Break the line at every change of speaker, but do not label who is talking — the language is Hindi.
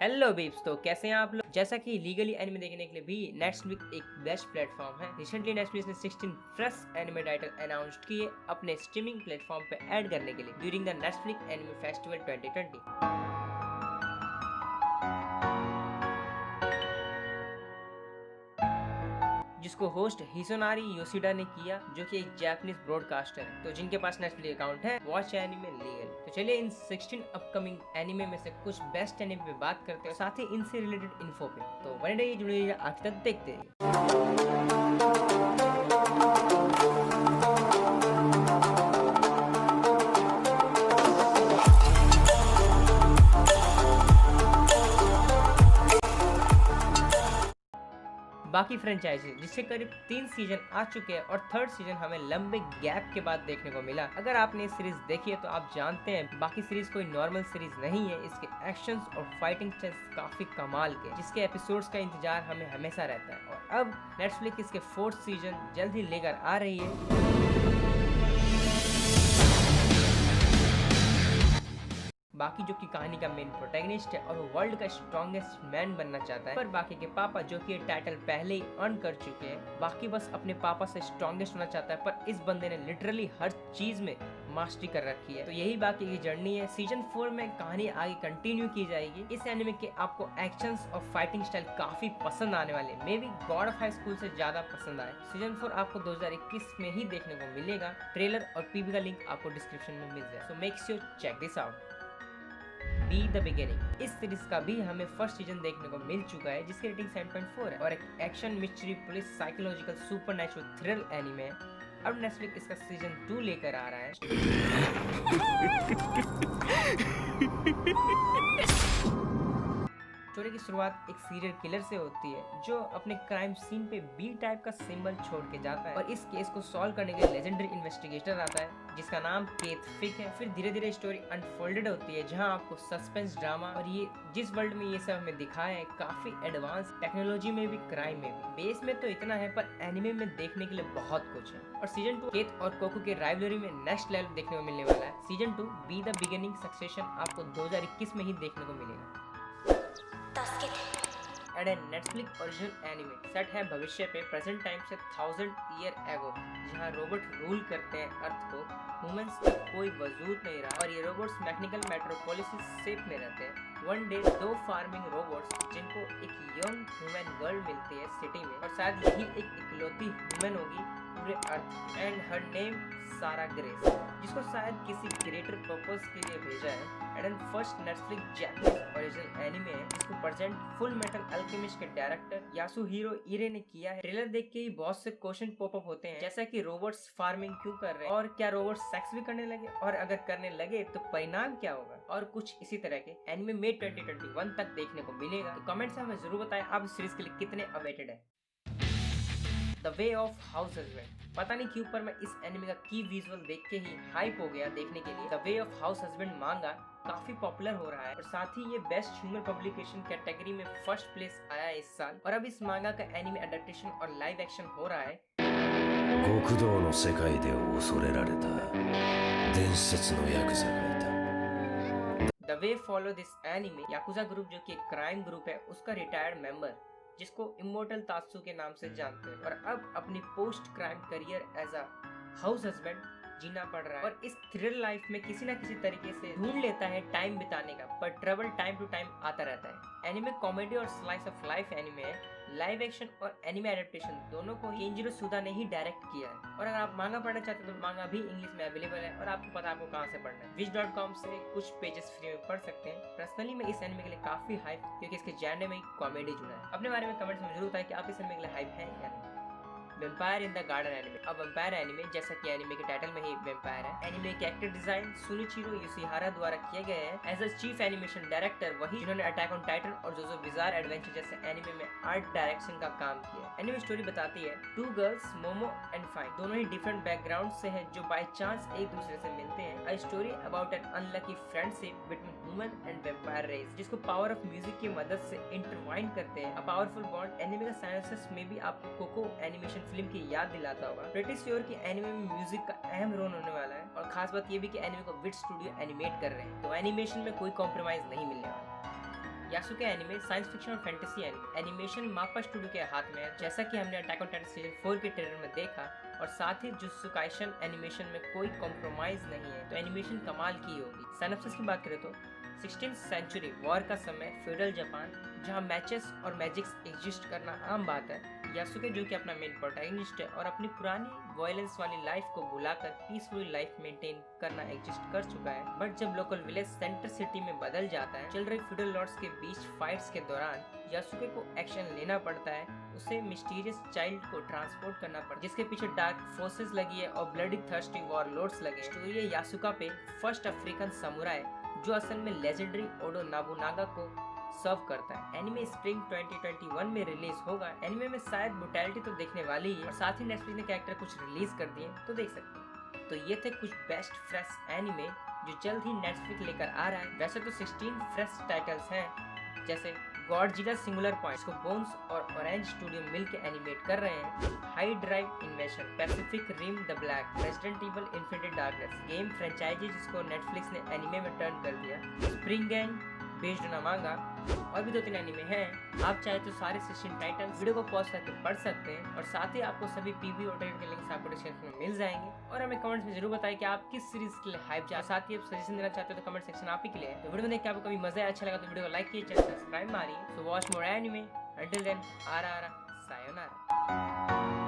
हेलो बीप्स, तो कैसे हैं आप लोग। जैसा कि लीगली एनिमे देखने के लिए भी नेटफ्लिक्स एक बेस्ट प्लेटफॉर्म है। रिसेंटली नेटफ्लिक्स ने 16 फ्रेश एनिमे टाइटल अनाउंस्ड किए अपने स्ट्रीमिंग प्लेटफॉर्म पे ऐड करने के लिए during the Netflix anime festival 2020, जिसको होस्ट हिसोनारी योशिडा ने किया, जो कि एक जापानीज ब्रॉडकास्टर है। तो जिनके पास नेटफ्लिक्स अकाउंट है, वॉच एनिमे लीगल। तो चलिए इन 16 अपकमिंग एनिमे में से कुछ बेस्ट एनिमे पे बात करते हैं, साथ ही इनसे रिलेटेड इन्फो पे। तो बने रहिए, जुड़े रहिए, आखिर तक देखते रहिए। बाकी फ्रेंचाइजी जिसके करीब 3 सीजन आ चुके हैं और थर्ड सीजन हमें लंबे गैप के बाद देखने को मिला। अगर आपने ये सीरीज देखी है तो आप जानते हैं बाकी सीरीज कोई नॉर्मल सीरीज नहीं है। इसके एक्शंस और फाइटिंग स्टाइल्स काफी कमाल के, जिसके एपिसोड्स का इंतजार हमें हमेशा रहता है। और अब नेटफ्लिक्स इसके 4th सीजन जल्द ही लेकर आ रही है। बाकी जो कि कहानी का मेन प्रोटैगनिस्ट है और वो वर्ल्ड का स्ट्रॉन्गेस्ट मैन बनना चाहता है, पर बाकी के पापा जो कि ये टाइटल पहले ही अर्न कर चुके हैं, बाकी बस अपने पापा से स्ट्रॉन्गेस्ट होना चाहता है। पर इस बंदे ने लिटरली हर चीज में मास्टरी कर रखी है। तो यही बाकी की जर्नी है। सीजन 4 में कहानी आगे कंटिन्यू की जाएगी। इस एनिमे के आपको एक्शंस और फाइटिंग स्टाइल काफी पसंद आने वाले, may be God of high school से ज्यादा पसंद आए। सीजन 4 आपको 2021 में ही देखने को मिलेगा। ट्रेलर और पीबी का लिंक आपको डिस्क्रिप्शन में मिल जाए, so make sure check this out. Be the beginning, इस सीरीज का भी हमें फर्स्ट सीजन देखने को मिल चुका है, जिसकी रेटिंग 7.4 है और एक action mystery police psychological supernatural thrill anime है। अब नेटफ्लिक्स इसका सीजन 2 लेकर आ रहा है। स्टोरी की शुरुआत एक सीरियल किलर से होती है जो अपने क्राइम सीन पे बी टाइप का सिंबल छोड़ के जाता है और इस केस को सॉल्व करने के लिए लेजेंडरी इन्वेस्टिगेटर आता है जिसका नाम केथ फिक है। फिर धीरे धीरे स्टोरी अनफोल्डेड होती है, जहां आपको सस्पेंस, ड्रामा और ये जिस वर्ल्ड में ये सब हमें दिखाया है, काफी एडवांस टेक्नोलॉजी में भी, क्राइम में भी। बेस में तो इतना है, पर एनिमे में देखने के लिए बहुत कुछ है। और सीजन 2 केथ और कोको के राइवलरी में नेक्स्ट लेवल देखने को मिलने वाला है। Season 2 B the beginning succession आपको 2021 में ही देखने को मिलेगा। And Netflix original anime set है भविष्य पे, प्रेजेंट टाइम से 1000 ईयर एगो, जहाँ रोबोट रूल करते हैं अर्थ को। ह्यूमंस का कोई वजूद नहीं रहा और ये रोबोट्स मैकेनिकल मेट्रोपोलिस शेप में रहते हैं। वन डे 2 फार्मिंग रोबोट्स, जिनको एक यंग ह्यूमन गर्ल मिलती है सिटी में, और शायद यही एक इकलौती ह्यूमन होगी पूरे अर्थ, एंड हर नेम सारा ग्रेस, जिसको शायद किसी ग्रेटर पर्पस के लिए भेजा है। And first Netflix Japanese original anime है, जिसको प्रेजेंट फुल मेटल अल्केमिस्ट के डायरेक्टर यासुहिरो इरे ने किया है। ट्रेलर देख के ही बहुत से क्वेश्चन पॉपअप होते हैं, जैसा कि रोबोट्स फार्मिंग क्यों कर रहे हैं, और क्या रोबोट्स सेक्स भी करने लगे, और अगर करने लगे तो परिणाम क्या होगा, और कुछ इसी तरह के। एनिमे में 2021 तक देखने को मिलेगा। तो कमेंट्स में हमें जरूर बताएं आप इस सीरीज के लिए कितने अवेटेड है। The way of house husband, पता नहीं क्यों पर मैं इस एनिमे का की विजुअल देख के ही हाइप हो गया देखने के लिए। The way of house husband मांगा काफी पॉपुलर हो रहा है और साथ ही ये बेस्ट ह्यूमर पब्लिकेशन कैटेगरी में फर्स्ट प्लेस आया है इस साल। और अब इस मांगा का एनिमे अडेप्टेशन और लाइव एक्शन हो रहा है।
極道の世界で恐れられた伝説のヤクザがいた。
the way follow this anime, yakuza group जो कि एक क्राइम ग्रुप है, उसका रिटायर्ड मेंबर जिसको इमोर्टल तात्सु के नाम से जानते हैं, और अब अपनी post crime career as a house husband जीना पड़ रहा है और इस थ्रिल लाइफ में किसी ना किसी तरीके से ढूंढ लेता है टाइम बिताने का, पर ट्रबल टाइम टू टाइम आता रहता है। एनिमे कॉमेडी और स्लाइस ऑफ लाइफ एनिमे है। लाइव एक्शन और एनिमे एडेप्टेशन दोनों को केंजिरो सुदा ने ही डायरेक्ट किया है। और अगर आप मांगा पढ़ना चाहते हैं तो मांगा भी इंग्लिश में अवेलेबल है, और आपको पता है आपको कहाँ से पढ़ना है। wish.com से कुछ पेजेस फ्री में पढ़ सकते हैं। पर्सनली मैं इस एनिमे के लिए काफी हाइप, क्योंकि इसके जॉनर में कॉमेडी जुड़ा है। अपने बारे में कमेंट्स में जरूर बताएं कि आप इस एनिमे के लिए हाइप है या नहीं। Vampire in the garden anime, अब वेम्पायर एनिमे जैसा कि एनिमे के टाइटल में ही वेम्पायर है। Anime character design Shunichiro Yoshihara द्वारा किए गए हैं as a chief animation director, वही जिन्होंने अटैक ऑन टाइटन और जोजो बिजार एडवेंचर जैसे एनिमे में आर्ट डायरेक्शन का काम किया। एनिमे स्टोरी बताती है 2 गर्ल्स मोमो एंड फाइन दोनों ही डिफरेंट बैकग्राउंड से हैं, जो बाय चांस एक दूसरे से मिलते हैं। A story about an unlucky friendship between human and vampire race, जिसको पावर ऑफ म्यूजिक की मदद से इंटरवाइन करते हैं। A powerful bond. एनिमे का साइनोसिस में भी आपको कोको एनिमेशन फिल्म की याद दिलाता होगा। प्रिटी श्योर कि एनिमे में म्यूजिक का अहम रोल होने वाला है, और खास बात ये भी कि एनिमे को विट स्टूडियो एनिमेट कर रहे हैं, तो एनिमेशन में कोई कॉम्प्रोमाइज नहीं मिलने वाला। यासुके एनिमे साइंस फिक्शन और फैंटेसी एनिमेशन माप्पा स्टूडियो के हाथ में है, जैसा कि हमने अटैक ऑन टाइटन सीजन 4 के ट्रेलर में देखा। और साथ ही जुत्सु काइसन एनिमेशन में कोई कॉम्प्रोमाइज नहीं है, तो एनिमेशन कमाल की होगी। सिनॉप्सिस की बात करें तो 16th सेंचुरी वॉर का समय, फ्यूडल जापान, जहां मैचेस और मैजिक्स एग्जिस्ट करना आम बात है। यासुके जो कि अपना मेन प्रोटैगनिस्ट है और अपनी पुरानी वायलेंस वाली लाइफ को भुलाकर पीसफुल लाइफ मेंटेन करना एग्जिस्ट कर चुका है। बट जब लोकल विलेज सेंटर सिटी में बदल जाता है, चल रही फ्यूडल लॉर्ड्स के बीच फाइट्स के दौरान यासुके को एक्शन लेना पड़ता है। उसे मिस्टीरियस चाइल्ड को ट्रांसपोर्ट करना पड़ता है, जिसके पीछे डार्क फोर्सेस लगी है और ब्लडी थर्स्टी वॉर लॉर्ड्स लगे। स्टोरी है यासुका पे, फर्स्ट अफ्रीकन समुराई जो असल में लेजेंडरी ओडो नाबुनागा को सर्व करता है। एनिमे स्प्रिंग 2021 में रिलीज होगा। एनिमे में शायद ब्रुटैलिटी तो देखने वाली ही है और साथ ही नेटफ्लिक्स ने कैरेक्टर कुछ रिलीज कर दिए, तो देख सकते हैं। तो ये थे कुछ बेस्ट फ्रेश एनिमे जो जल्द ही नेटफ्लिक्स लेकर आ रहा है। वैसे तो 16 फ्रेश टाइटल्स हैं, जैसे गॉडजिला सिंगुलर पॉइंट को बोन्स और ऑरेंज स्टूडियो मिलकर एनिमेट कर रहे हैं, High Drive Invasion, Pacific Rim the Black, Resident Evil Infinity Darkness, game franchise जिसको नेटफ्लिक्स ने एनिमे में टर्न कर दिया, स्प्रिंग गैंग बेस्ड ऑन मांगा, और भी 2-3 एनिमे हैं। आप चाहे तो सारे 16 टाइटल्स वीडियो को पॉज करके पढ़ सकते हैं और साथ ही आपको सभी पीवी और ट्रेलर के लिंक्स आपको डिस्क्रिप्शन में मिल जाएंगे। और हमें कमेंट्स में जरूर बताएं कि आप किस सीरीज के लिए हाइप चाहते हैं। साथ ही आप सजेशन देना चाहते हो तो कमेंट सेक्शन आप ही के लिए है। तो वीडियो में देख के आपको कभी मजा अच्छा लगा तो वीडियो को लाइक कीजिए, चैनल सब्सक्राइब मारिए। So watch more anime, until then आरा सायोनारा।